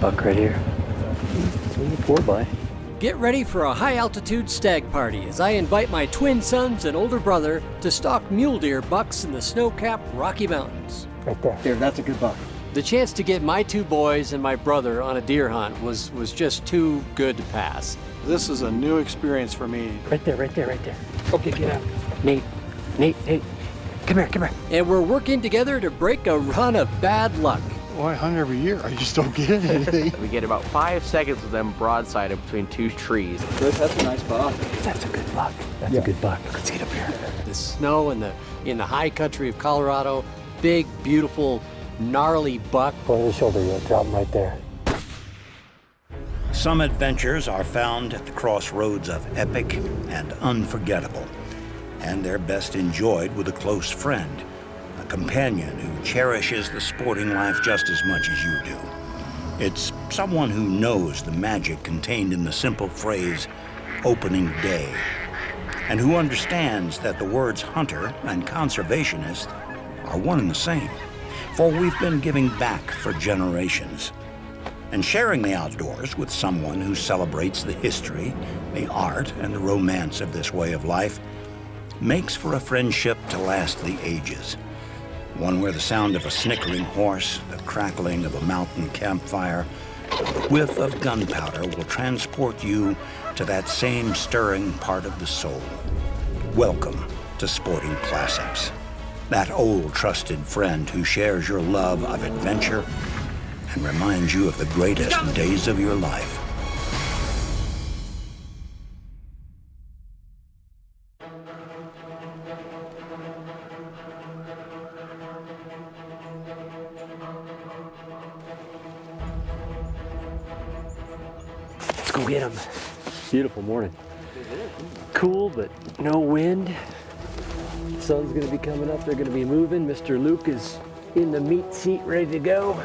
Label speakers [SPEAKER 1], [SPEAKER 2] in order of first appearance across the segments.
[SPEAKER 1] buck right here. It's a 4x.
[SPEAKER 2] Get ready for a high-altitude stag party as I invite my twin sons and older brother to stalk mule deer bucks in the snow-capped Rocky Mountains.
[SPEAKER 1] Right there.
[SPEAKER 3] There, that's a good buck.
[SPEAKER 2] The chance to get my two boys and my brother on a deer hunt was just too good to pass.
[SPEAKER 4] This is a new experience for me.
[SPEAKER 1] Right there, right there, right there. Okay, get out. Nate, come here.
[SPEAKER 2] And we're working together to break a run of bad luck.
[SPEAKER 4] Well, I hunt every year. I just don't get anything.
[SPEAKER 5] We get about 5 seconds with them broadsided between 2 trees.
[SPEAKER 3] Chris, that's a nice buck.
[SPEAKER 1] That's a good buck. That's a good buck. Let's get up here.
[SPEAKER 2] The snow in the high country of Colorado, big, beautiful, gnarly buck.
[SPEAKER 1] Over the shoulder, you'll drop him right there.
[SPEAKER 6] Some adventures are found at the crossroads of epic and unforgettable, and they're best enjoyed with a close friend, a companion who cherishes the sporting life just as much as you do. It's someone who knows the magic contained in the simple phrase, opening day, and who understands that the words hunter and conservationist are one and the same. For we've been giving back for generations and sharing the outdoors with someone who celebrates the history, the art, and the romance of this way of life makes for a friendship to last the ages. One where the sound of a snickering horse, the crackling of a mountain campfire, the whiff of gunpowder will transport you to that same stirring part of the soul. Welcome to Sporting Classics. That old trusted friend who shares your love of adventure and reminds you of the greatest days of your life.
[SPEAKER 1] Let's go get him. Beautiful morning. Cool, but no wind. Sun's gonna be coming up, they're gonna be moving. Mr. Luke is in the meat seat, ready to go.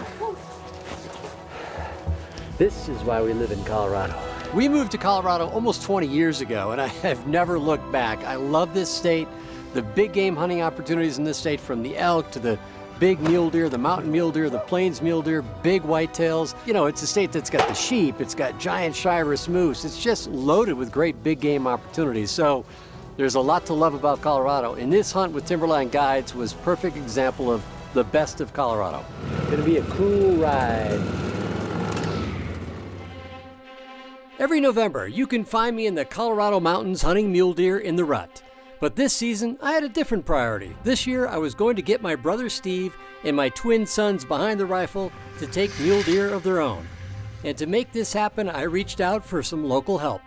[SPEAKER 1] This is why we live in Colorado.
[SPEAKER 2] We moved to Colorado almost 20 years ago, and I have never looked back. I love this state, the big game hunting opportunities in this state, from the elk to the big mule deer, the mountain mule deer, the plains mule deer, big whitetails. You know, it's a state that's got the sheep, it's got giant Shiras moose. It's just loaded with great big game opportunities. So there's a lot to love about Colorado. And this hunt with Timberline Guides was a perfect example of the best of Colorado.
[SPEAKER 1] Gonna be a cool ride.
[SPEAKER 2] Every November, you can find me in the Colorado mountains hunting mule deer in the rut. But this season, I had a different priority. This year, I was going to get my brother Steve and my twin sons behind the rifle to take mule deer of their own. And to make this happen, I reached out for some local help.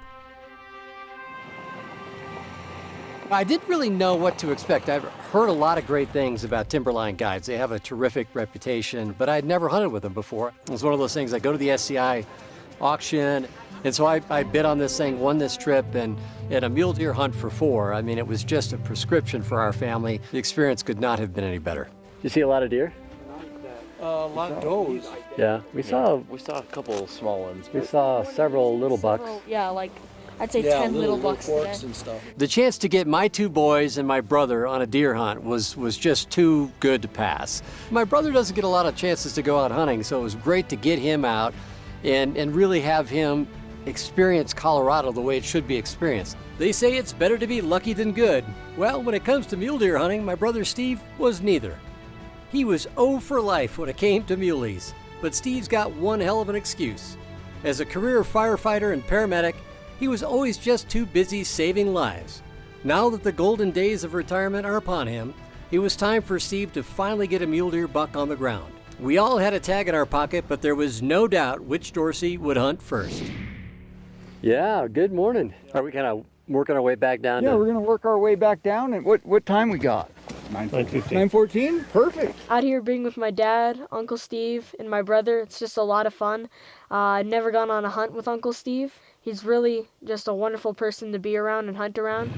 [SPEAKER 2] I didn't really know what to expect. I've heard a lot of great things about Timberline Guides. They have a terrific reputation, but I'd never hunted with them before. It was one of those things, I go to the SCI auction, and so I bid on this thing, won this trip, and a mule deer hunt for 4. I mean, it was just a prescription for our family. The experience could not have been any better.
[SPEAKER 1] Did you see a lot of deer?
[SPEAKER 4] A lot of does.
[SPEAKER 1] Yeah, we saw
[SPEAKER 5] a couple small ones.
[SPEAKER 1] we saw several little bucks.
[SPEAKER 7] Yeah, like I'd say 10 little bucks today.
[SPEAKER 4] and stuff.
[SPEAKER 2] The chance to get my 2 boys and my brother on a deer hunt was just too good to pass. My brother doesn't get a lot of chances to go out hunting, so it was great to get him out and really have him experience Colorado the way it should be experienced. They say it's better to be lucky than good. Well, when it comes to mule deer hunting, my brother Steve was neither. He was 0 for life when it came to muleys, but Steve's got one hell of an excuse. As a career firefighter and paramedic, he was always just too busy saving lives. Now that the golden days of retirement are upon him, it was time for Steve to finally get a mule deer buck on the ground. We all had a tag in our pocket, but there was no doubt which Dorsey would hunt first.
[SPEAKER 1] Yeah, good morning. Are we kind of working our way back down?
[SPEAKER 3] Yeah, we're gonna work our way back down. And what time we got?
[SPEAKER 4] 9:15.
[SPEAKER 3] 9:14? Perfect.
[SPEAKER 7] Out here being with my dad, Uncle Steve, and my brother, it's just a lot of fun. I've never gone on a hunt with Uncle Steve. He's really just a wonderful person to be around and hunt around.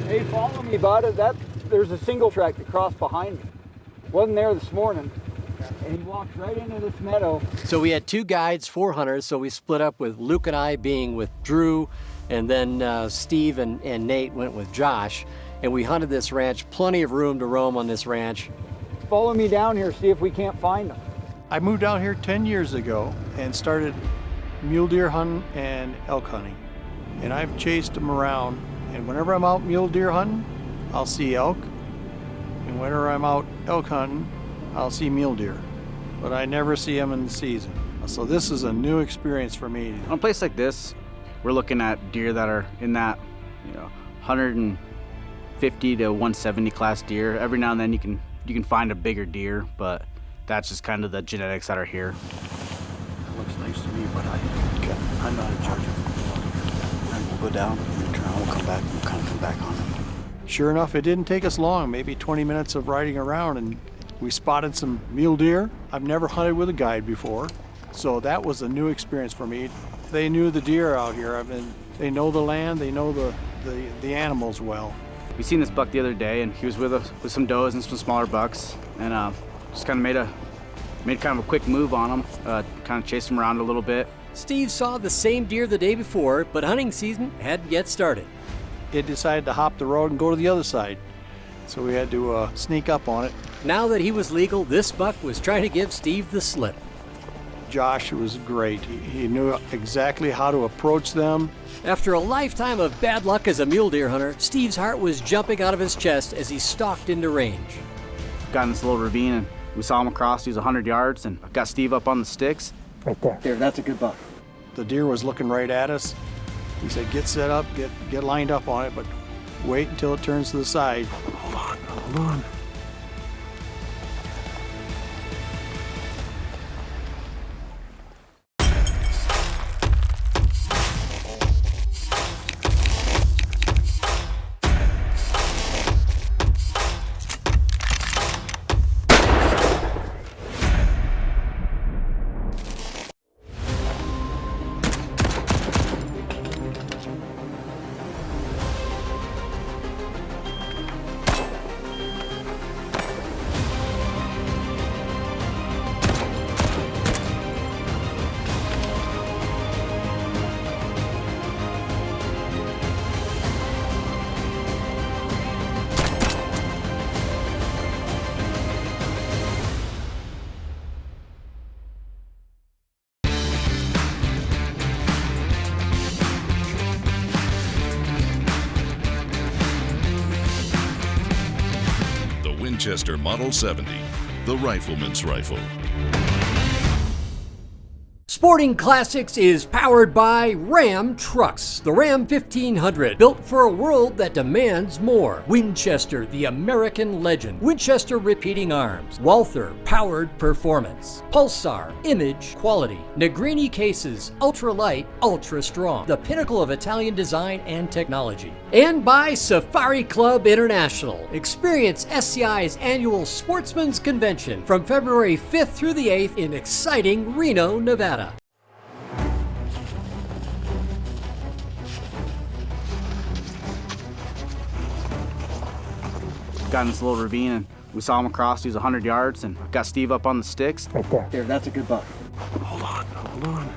[SPEAKER 3] Hey, follow me, bud. There's a single track that crossed behind me. Wasn't there this morning. And he walks right into this meadow.
[SPEAKER 2] So we had 2 guides, 4 hunters, so we split up with Luke and I being with Drew, and then Steve and Nate went with Josh, and we hunted this ranch, plenty of room to roam on this ranch.
[SPEAKER 3] Follow me down here, see if we can't find them.
[SPEAKER 4] I moved down here 10 years ago and started mule deer hunting and elk hunting. And I've chased them around, and whenever I'm out mule deer hunting, I'll see elk. And whenever I'm out elk hunting, I'll see mule deer. But I never see them in the season. So this is a new experience for me.
[SPEAKER 8] On a place like this, we're looking at deer that are in that, 150 to 170 class deer. Every now and then you can find a bigger deer, but that's just kind of the genetics that are here.
[SPEAKER 4] It looks nice to me, but I'm not a judge.
[SPEAKER 9] And we'll go down and turn around, we'll come back, we'll kind of come back on them.
[SPEAKER 4] Sure enough, it didn't take us long, maybe 20 minutes of riding around, and we spotted some mule deer. I've never hunted with a guide before, so that was a new experience for me. They knew the deer out here. They know the land, they know the animals well.
[SPEAKER 8] We seen this buck the other day, and he was with us with some does and some smaller bucks, and just kind of made kind of a quick move on him, kind of chased him around a little bit.
[SPEAKER 2] Steve saw the same deer the day before, but hunting season hadn't yet started.
[SPEAKER 4] It decided to hop the road and go to the other side, so we had to sneak up on it.
[SPEAKER 2] Now that he was legal, this buck was trying to give Steve the slip.
[SPEAKER 4] Josh was great. He knew exactly how to approach them.
[SPEAKER 2] After a lifetime of bad luck as a mule deer hunter, Steve's heart was jumping out of his chest as he stalked into range.
[SPEAKER 8] Got in this little ravine, and we saw him across. He was 100 yards, and got Steve up on the sticks.
[SPEAKER 3] Right there. There, that's a good buck.
[SPEAKER 4] The deer was looking right at us. He said, get set up, get lined up on it, but wait until it turns to the side. Hold on.
[SPEAKER 10] Winchester Model 70, the rifleman's rifle.
[SPEAKER 2] Sporting Classics is powered by Ram Trucks. The Ram 1500, built for a world that demands more. Winchester, the American legend. Winchester Repeating Arms. Walther, powered performance. Pulsar, image quality. Negrini cases, ultra light, ultra strong. The pinnacle of Italian design and technology. And by Safari Club International. Experience SCI's annual Sportsman's Convention from February 5th through the 8th in exciting Reno, Nevada.
[SPEAKER 8] Got in this little ravine, and we saw him across. He was 100 yards, and got Steve up on the sticks.
[SPEAKER 3] Right there. There, that's a good buck.
[SPEAKER 4] Hold on.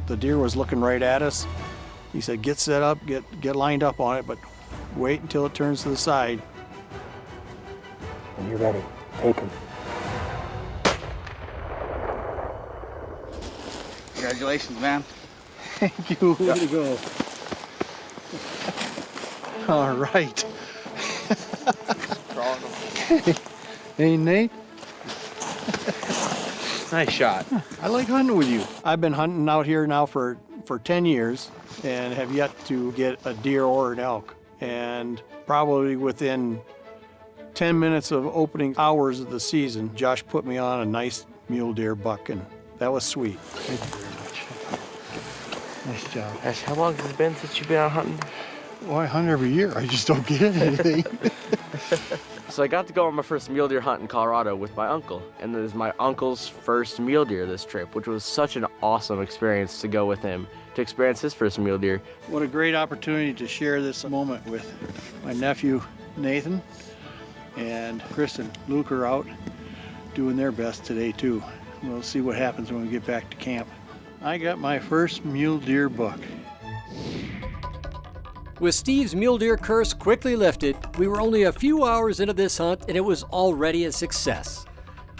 [SPEAKER 4] The deer was looking right at us. He said, get set up, get lined up on it, but wait until it turns to the side.
[SPEAKER 3] When you're ready, take him.
[SPEAKER 8] Congratulations, man.
[SPEAKER 4] Thank you. Way to go. All right. Hey, Nate.
[SPEAKER 5] Nice shot.
[SPEAKER 4] I like hunting with you. I've been hunting out here now for 10 years and have yet to get a deer or an elk. And probably within 10 minutes of opening hours of the season, Josh put me on a nice mule deer buck, and that was sweet. Thank you very much. Nice job.
[SPEAKER 5] Gosh, how long has it been since you've been out hunting?
[SPEAKER 4] Well, I hunt every year. I just don't get anything.
[SPEAKER 5] So I got to go on my first mule deer hunt in Colorado with my uncle, and it was my uncle's first mule deer this trip, which was such an awesome experience to go with him, to experience his first mule deer.
[SPEAKER 4] What a great opportunity to share this moment with my nephew, Nathan, and Chris and Luke are out doing their best today too. We'll see what happens when we get back to camp. I got my first mule deer buck.
[SPEAKER 2] With Steve's mule deer curse quickly lifted, we were only a few hours into this hunt and it was already a success.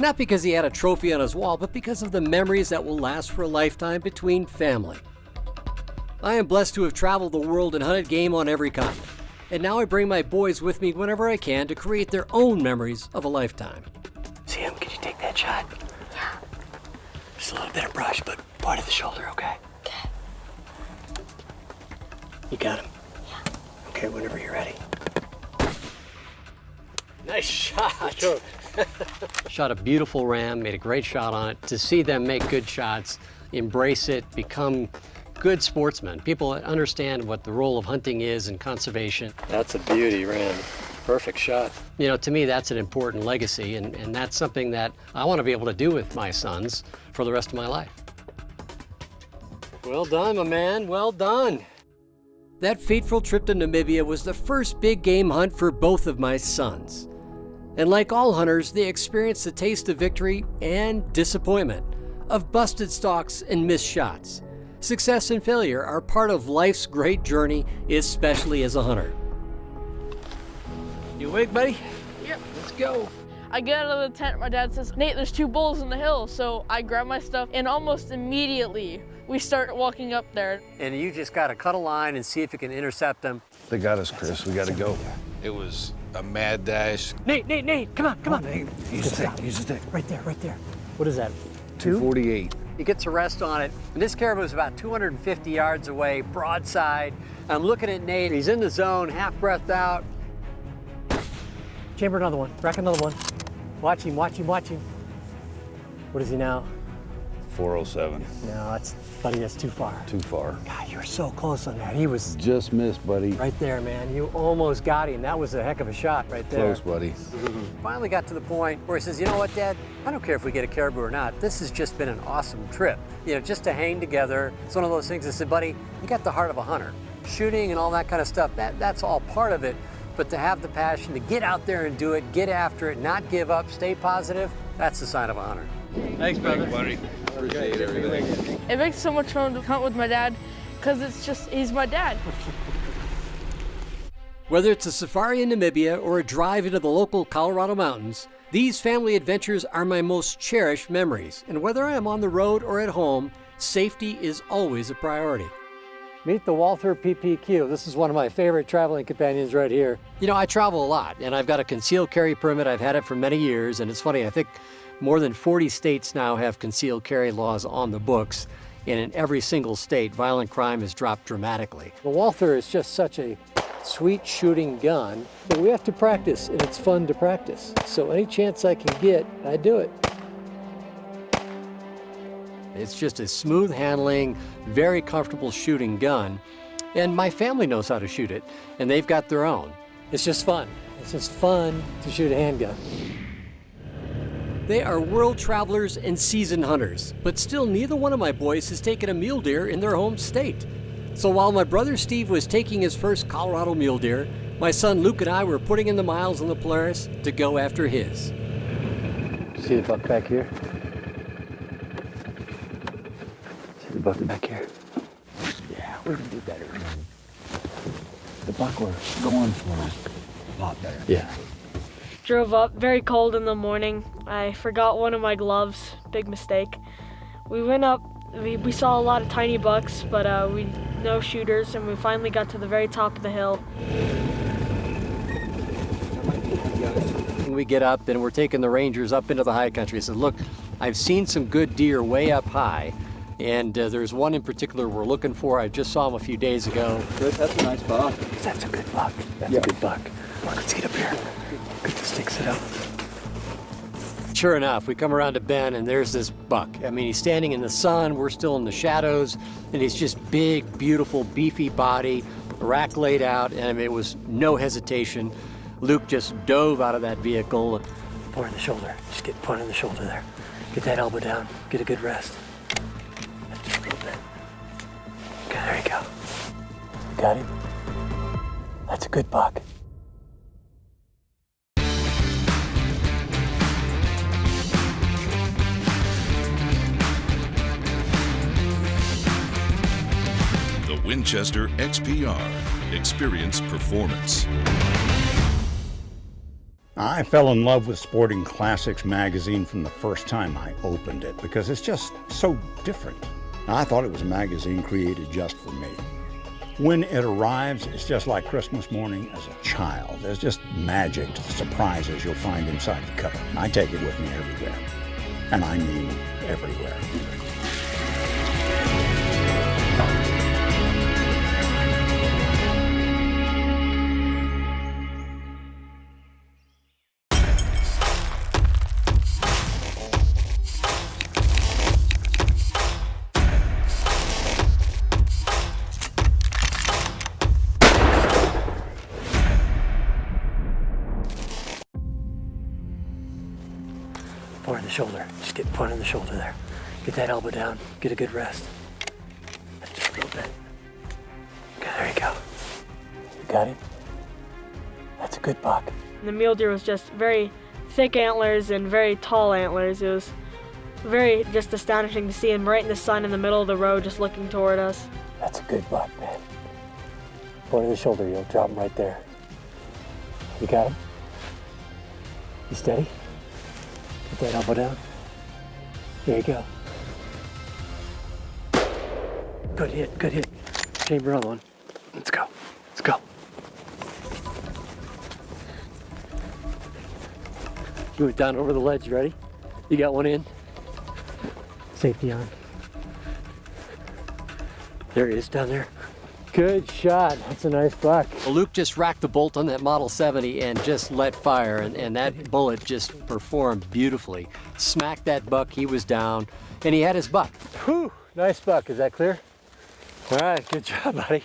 [SPEAKER 2] Not because he had a trophy on his wall, but because of the memories that will last for a lifetime between family. I am blessed to have traveled the world and hunted game on every continent. And now I bring my boys with me whenever I can to create their own memories of a lifetime.
[SPEAKER 1] See him? Can you take that shot? Yeah. Just a little bit of brush, but point at the shoulder, okay?
[SPEAKER 7] Okay.
[SPEAKER 1] You got him? Yeah. Okay, whenever you're ready.
[SPEAKER 2] Nice shot. Shot a beautiful ram, made a great shot on it. To see them make good shots, embrace it, become good sportsmen, people that understand what the role of hunting is and conservation.
[SPEAKER 1] That's a beauty, ram. Perfect shot.
[SPEAKER 2] You know, to me, that's an important legacy, and that's something that I want to be able to do with my sons for the rest of my life. Well done, my man, well done. That fateful trip to Namibia was the first big game hunt for both of my sons. And like all hunters, they experienced the taste of victory and disappointment, of busted stalks and missed shots. Success and failure are part of life's great journey, especially as a hunter. You awake, buddy?
[SPEAKER 11] Yep.
[SPEAKER 2] Let's go.
[SPEAKER 11] I get out of the tent, my dad says, Nate, there's 2 bulls in the hill. So I grab my stuff and almost immediately we start walking up there.
[SPEAKER 2] And you just got to cut a line and see if you can intercept them.
[SPEAKER 12] They got us, Chris. We got to go. It was a mad dash.
[SPEAKER 2] Nate, come on.
[SPEAKER 12] Nate, use the stick.
[SPEAKER 2] Right there. What is that?
[SPEAKER 12] 248.
[SPEAKER 2] He gets a rest on it. And this caribou is about 250 yards away, broadside. I'm looking at Nate. He's in the zone, half breathed out. Chamber another one. Rack another one. Watch him. What is he now?
[SPEAKER 12] 407.
[SPEAKER 2] No, buddy, that's too far.
[SPEAKER 12] Too far.
[SPEAKER 2] God, you were so close on that. He was
[SPEAKER 12] Just missed, buddy.
[SPEAKER 2] right there, man. You almost got him. That was a heck of a shot right there.
[SPEAKER 12] Close, buddy.
[SPEAKER 2] Finally got to the point where he says, you know what, Dad? I don't care if we get a caribou or not. This has just been an awesome trip. You know, just to hang together. It's one of those things. I said, buddy, you got the heart of a hunter. Shooting and all that kind of stuff, that's all part of it. But to have the passion to get out there and do it, get after it, not give up, stay positive, that's the sign of a hunter.
[SPEAKER 12] Thanks, brother. Buddy. Appreciate everything.
[SPEAKER 11] It makes so much fun to hunt with my dad because he's my dad.
[SPEAKER 2] Whether it's a safari in Namibia or a drive into the local Colorado mountains, these family adventures are my most cherished memories. And whether I am on the road or at home, safety is always a priority. Meet the Walther PPQ. This is one of my favorite traveling companions right here. You know, I travel a lot, and I've got a concealed carry permit. I've had it for many years, and it's funny, I think more than 40 states now have concealed carry laws on the books, and in every single state, violent crime has dropped dramatically. The Walther is just such a sweet shooting gun, but we have to practice, and it's fun to practice. So any chance I can get, I do it. It's just a smooth handling, very comfortable shooting gun. And my family knows how to shoot it, and they've got their own. It's just fun. It's just fun to shoot a handgun. They are world travelers and seasoned hunters, but still neither one of my boys has taken a mule deer in their home state. So while my brother Steve was taking his first Colorado mule deer, my son Luke and I were putting in the miles on the Polaris to go after his.
[SPEAKER 1] See the buck back here? See the buck back here? Yeah, we're gonna do better. The buck we're going for is a lot better. Yeah.
[SPEAKER 7] Drove up, very cold in the morning. I forgot one of my gloves, big mistake. We went up, we saw a lot of tiny bucks, but no shooters, and we finally got to the very top of the hill.
[SPEAKER 2] We get up and we're taking the rangers up into the high country. I said, look, I've seen some good deer way up high, and there's one in particular we're looking for. I just saw him a few days ago.
[SPEAKER 3] Good, that's a nice buck.
[SPEAKER 1] That's a good buck. That's a good buck. Come on, let's get up here. Get the sticks it up.
[SPEAKER 2] Sure enough, we come around a bend and there's this buck. I mean, he's standing in the sun, we're still in the shadows, and he's just big, beautiful, beefy body, rack laid out, and I mean, it was no hesitation. Luke just dove out of that vehicle.
[SPEAKER 1] Point in the shoulder. Just get point in the shoulder there. Get that elbow down. Get a good rest. Just a little bit. Okay, there you go. You got him? That's a good buck.
[SPEAKER 10] The Winchester XPR. Experience performance.
[SPEAKER 6] I fell in love with Sporting Classics magazine from the first time I opened it because it's just so different. I thought it was a magazine created just for me. When it arrives, it's just like Christmas morning as a child. There's just magic to the surprises you'll find inside the cover. I take it with me everywhere. And I mean everywhere.
[SPEAKER 1] Point in the shoulder. Just get point in the shoulder there. Get that elbow down. Get a good rest. Just a little bit. Okay, there you go. You got it? That's a good buck.
[SPEAKER 7] The mule deer was just very thick antlers and very tall antlers. It was very just astonishing to see him right in the sun in the middle of the road just looking toward us.
[SPEAKER 1] That's a good buck, man. Point in the shoulder. You'll drop him right there. You got him? You steady? Get that elbow down. There you go. Good hit, good hit. Chamber on one. Let's go, let's go. You went down over the ledge, ready? You got one in. Safety on. There he is down there. Good shot, that's a nice buck.
[SPEAKER 2] Well, Luke just racked the bolt on that Model 70 and just let fire, and that bullet just performed beautifully. Smacked that buck, he was down, and he had his buck.
[SPEAKER 1] Whew, nice buck, is that clear? All right, good job, buddy.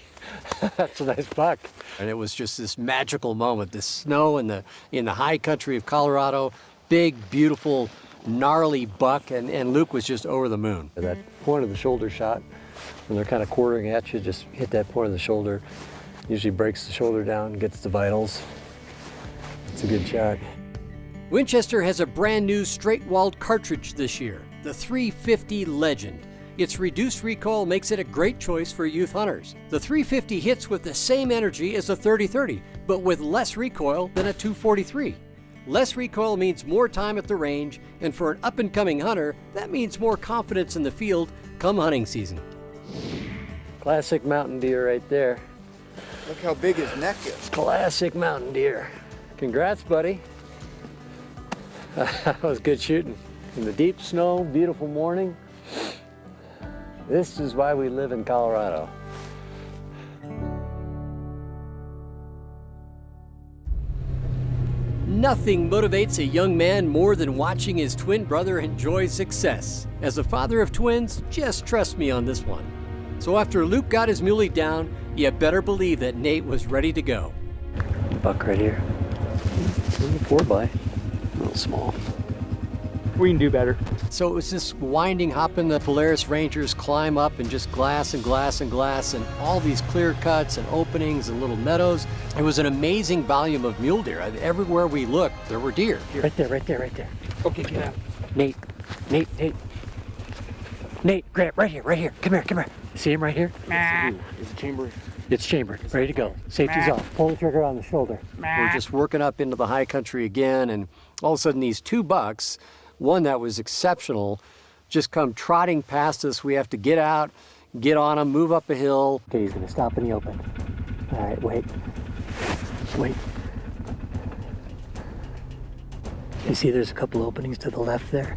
[SPEAKER 1] That's a nice buck.
[SPEAKER 2] And it was just this magical moment, the snow in the high country of Colorado, big, beautiful, gnarly buck, and Luke was just over the moon.
[SPEAKER 1] That point of the shoulder shot, when they're kind of quartering at you, just hit that point of the shoulder. Usually breaks the shoulder down, gets the vitals. It's a good shot.
[SPEAKER 2] Winchester has a brand new straight-walled cartridge this year, the 350 Legend. Its reduced recoil makes it a great choice for youth hunters. The 350 hits with the same energy as a 30-30, but with less recoil than a 243. Less recoil means more time at the range, and for an up-and-coming hunter, that means more confidence in the field come hunting season.
[SPEAKER 1] Classic mountain deer right there.
[SPEAKER 13] Look how big his neck is.
[SPEAKER 1] Classic mountain deer. Congrats, buddy. That was good shooting. In the deep snow, beautiful morning. This is why we live in Colorado.
[SPEAKER 2] Nothing motivates a young man more than watching his twin brother enjoy success. As a father of twins, just trust me on this one. So after Luke got his muley down, you better believe that Nate was ready to go.
[SPEAKER 1] Buck right here. 4x, a little small.
[SPEAKER 3] We can do better.
[SPEAKER 2] So it was this winding hopping the Polaris Rangers climb up and just glass and glass and glass and all these clear cuts and openings and little meadows. It was an amazing volume of mule deer. Everywhere we looked, there were deer.
[SPEAKER 1] Right there, right there, right there.
[SPEAKER 3] Okay, get out.
[SPEAKER 1] Nate, grab right here. Come here. See him right here?
[SPEAKER 3] Is it chamber?
[SPEAKER 1] It's chambered, ready to go. Safety's off. Pull the trigger on the shoulder.
[SPEAKER 2] We're just working up into the high country again, and all of a sudden these two bucks, one that was exceptional, just come trotting past us. We have to get out, get on him, move up a hill.
[SPEAKER 1] Okay, he's gonna stop in the open. All right, wait. You see there's a couple openings to the left there?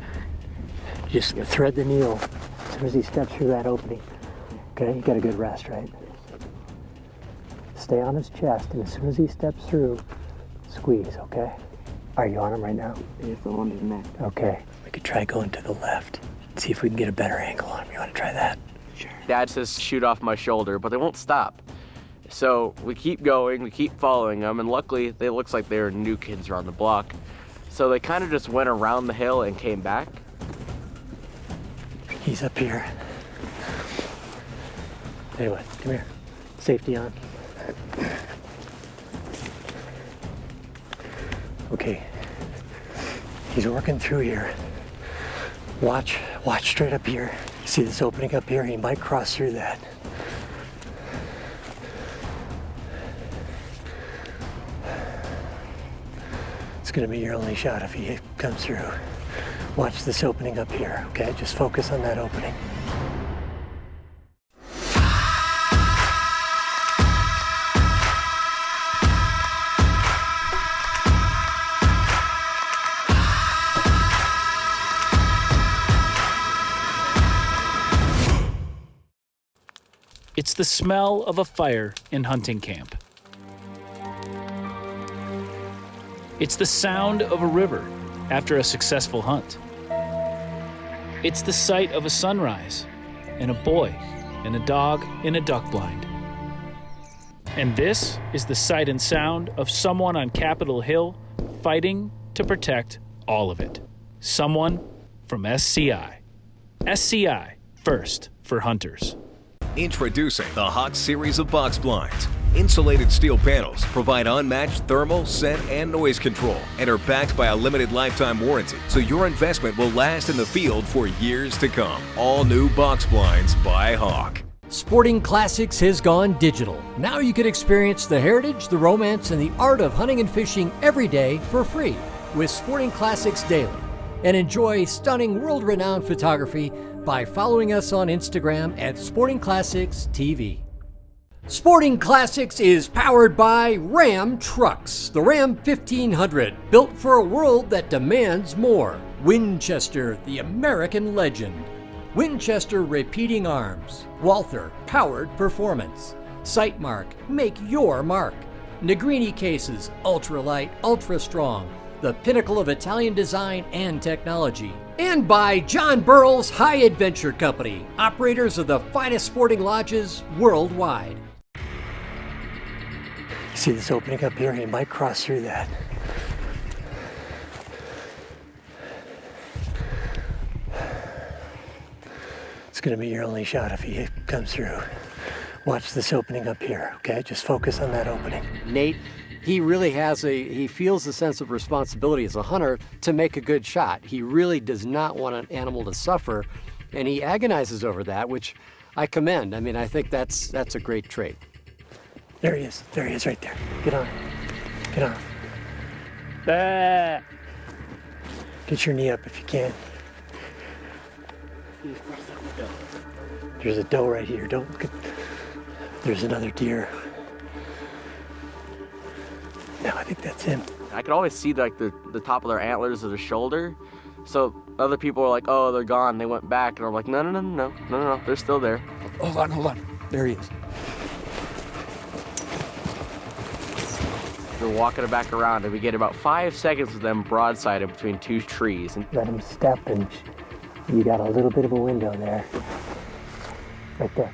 [SPEAKER 1] Just thread the needle as soon as he steps through that opening. Okay, you got a good rest, right? Stay on his chest, and as soon as he steps through, squeeze, okay? Are you on him right now?
[SPEAKER 3] Yes, I'm on his neck.
[SPEAKER 1] Okay, we could try going to the left. See if we can get a better angle on him. You wanna try that?
[SPEAKER 5] Sure. Dad says shoot off my shoulder, but they won't stop. So we keep going, we keep following them, and luckily it looks like they were new kids around the block. So they kind of just went around the hill and came back.
[SPEAKER 1] He's up here. Tell you what, come here. Safety on. Okay. He's working through here. Watch straight up here. See this opening up here? He might cross through that. It's It's gonna be your only shot if he comes through. Watch this opening up here, okay? Just focus on that opening.
[SPEAKER 14] It's the smell of a fire in hunting camp. It's the sound of a river after a successful hunt. It's the sight of a sunrise and a boy and a dog in a duck blind. And this is the sight and sound of someone on Capitol Hill fighting to protect all of it. Someone from SCI. SCI, first for hunters.
[SPEAKER 15] Introducing the Hot series of box blinds. Insulated steel panels provide unmatched thermal, scent, and noise control and are backed by a limited lifetime warranty, so your investment will last in the field for years to come. All new box blinds by Hawk.
[SPEAKER 2] Sporting Classics has gone digital. Now you can experience the heritage, the romance, and the art of hunting and fishing every day for free with Sporting Classics Daily. And enjoy stunning world-renowned photography by following us on Instagram at Sporting Classics TV. Sporting Classics is powered by Ram Trucks, the Ram 1500, built for a world that demands more. Winchester, the American legend. Winchester Repeating Arms. Walther, powered performance. Sightmark, make your mark. Negrini Cases, ultralight, ultra strong. The pinnacle of Italian design and technology. And by John Burrell's High Adventure Company, operators of the finest sporting lodges worldwide.
[SPEAKER 1] See this opening up here? He might cross through that. It's gonna be your only shot if he comes through. Watch this opening up here, okay? Just focus on that opening.
[SPEAKER 2] Nate, he really he feels a sense of responsibility as a hunter to make a good shot. He really does not want an animal to suffer, and he agonizes over that, which I commend. I mean, I think that's a great trait.
[SPEAKER 1] There he is right there. Get on. Get on. Get your knee up if you can. There's a doe right here. Don't look at... There's another deer. No, I think that's him.
[SPEAKER 5] I could always see like the top of their antlers or their shoulder. So other people were like, oh, they're gone. They went back. And I'm like, no, they're still there.
[SPEAKER 1] Hold on. There he is.
[SPEAKER 5] We're walking it back around and we get about 5 seconds of them broadsided between two trees. And
[SPEAKER 1] let him step and you got a little bit of a window there. Right there.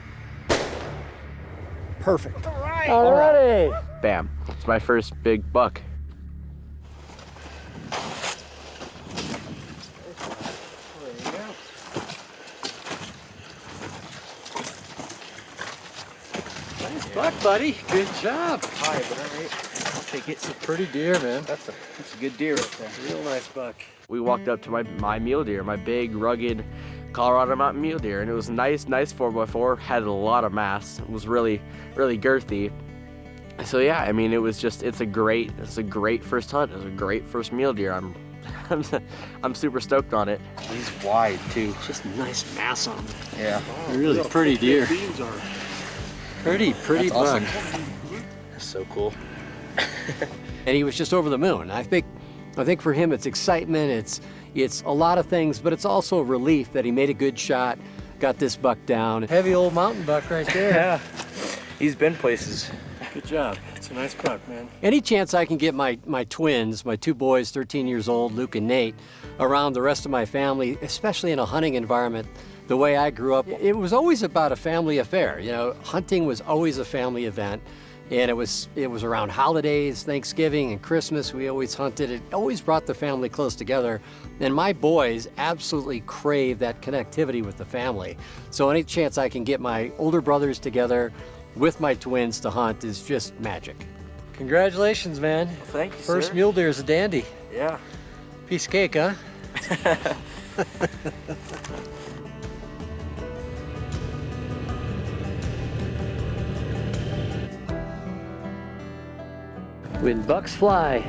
[SPEAKER 2] Perfect.
[SPEAKER 1] All righty.
[SPEAKER 5] Bam. It's my first big buck.
[SPEAKER 2] Nice buck, buddy. Good job. All right, it's a pretty deer, man. That's a good deer right there. Real nice buck.
[SPEAKER 5] We walked up to my mule deer, my big, rugged Colorado mountain mule deer, and it was nice 4x4, had a lot of mass. It was really girthy. So yeah, I mean, it's a great first hunt. It was a great first mule deer. I'm super stoked on it.
[SPEAKER 8] He's wide too.
[SPEAKER 2] Just nice mass on him.
[SPEAKER 8] Yeah.
[SPEAKER 2] Really pretty deer. Pretty
[SPEAKER 8] That's
[SPEAKER 2] buck.
[SPEAKER 8] awesome. That's so cool.
[SPEAKER 2] And he was just over the moon. I think for him it's excitement, it's a lot of things, but it's also a relief that he made a good shot, got this buck down. Heavy old mountain buck right there.
[SPEAKER 8] Yeah, he's been places.
[SPEAKER 2] Good job. It's a nice buck, man. Any chance I can get my twins, my two boys, 13 years old, Luke and Nate, around the rest of my family, especially in a hunting environment, the way I grew up, it was always about a family affair. You know, hunting was always a family event. And it was around holidays, Thanksgiving and Christmas. We always hunted. It always brought the family close together. And my boys absolutely crave that connectivity with the family. So any chance I can get my older brothers together with my twins to hunt is just magic. Congratulations, man.
[SPEAKER 5] Well, thank you,
[SPEAKER 2] First
[SPEAKER 5] sir.
[SPEAKER 2] mule deer is a dandy.
[SPEAKER 5] Yeah.
[SPEAKER 2] Piece of cake, huh?
[SPEAKER 1] When bucks fly,